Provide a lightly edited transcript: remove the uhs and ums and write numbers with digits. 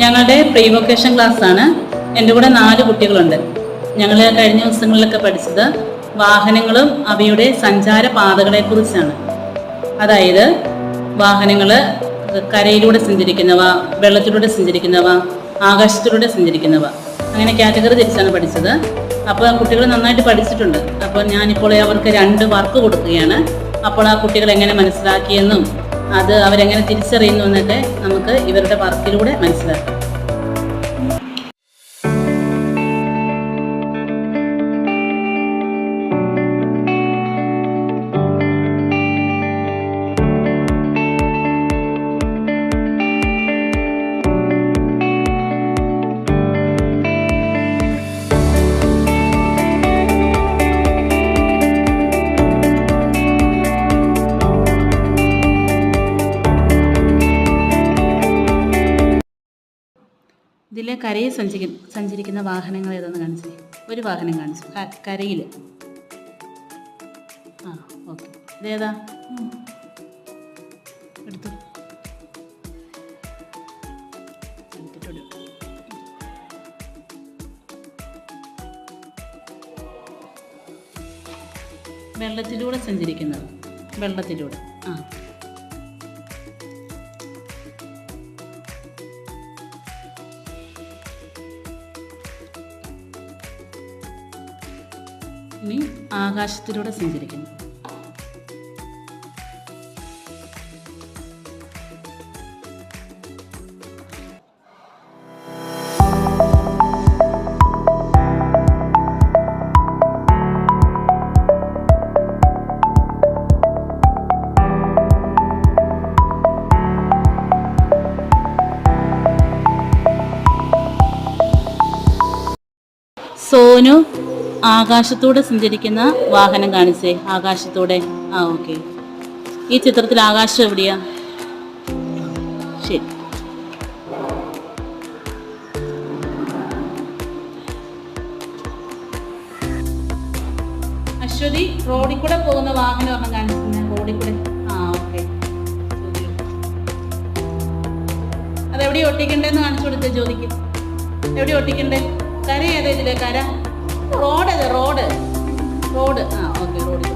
ഞങ്ങളുടെ pre vocation ക്ലാസ്സാണ്. എൻ്റെ കൂടെ 4 കുട്ടികളുണ്ട്. ഞങ്ങൾ കഴിഞ്ഞ ദിവസങ്ങളിലൊക്കെ പഠിച്ചത് വാഹനങ്ങളും അവയുടെ സഞ്ചാര പാതകളെക്കുറിച്ചാണ്. അതായത് വാഹനങ്ങൾ കരയിലൂടെ സഞ്ചരിക്കുന്നവ, വെള്ളത്തിലൂടെ സഞ്ചരിക്കുന്നവ, ആകാശത്തിലൂടെ സഞ്ചരിക്കുന്നവ, അങ്ങനെ കാറ്റഗറി തിരിച്ചാണ് പഠിച്ചത്. അപ്പോൾ കുട്ടികൾ നന്നായിട്ട് പഠിച്ചിട്ടുണ്ട്. അപ്പോൾ ഞാനിപ്പോൾ അവർക്ക് 2 വർക്ക് കൊടുക്കുകയാണ്. അപ്പോൾ ആ കുട്ടികൾ എങ്ങനെ മനസ്സിലാക്കിയെന്നും അത് അവരെങ്ങനെ തിരിച്ചറിയുന്നു എന്നൊക്കെ നമുക്ക് ഇവരുടെ വർക്കിലൂടെ മനസ്സിലാക്കാം. ഇതിലെ കരയിൽ സഞ്ചരിക്കുന്ന വാഹനങ്ങൾ ഏതാണെന്ന് കാണിച്ചേ. ഒരു വാഹനം കാണിച്ചു കരയിൽ. ഓക്കെ, ഇതേതാ? എടുത്തു. വെള്ളത്തിലൂടെ സഞ്ചരിക്കുന്നത്. വെള്ളത്തിലൂടെ. ഇനി ആകാശത്തിലൂടെ സഞ്ചരിക്കുന്നു. സോനു ആകാശത്തൂടെ സഞ്ചരിക്കുന്ന വാഹനം കാണിച്ചേ. ആകാശത്തൂടെ. ഓക്കെ. ഈ ചിത്രത്തിൽ ആകാശം എവിടെയാ? ശരി. അശ്വതി, റോഡിൽ കൂടെ പോകുന്ന വാഹനം ഒരെണ്ണം കാണിച്ചിരുന്നേ. റോഡിൽ കൂടെ. ഓക്കെ. അതെവിടെ ഒട്ടിക്കണ്ടേന്ന് കാണിച്ചു കൊടുത്തേ ജ്യോതിക്ക്. എവിടെ ഒട്ടിക്കണ്ടേ? കര ഏതാ ഇതിലെ? കര റോഡ്. ഓക്കെ, റോഡിൽ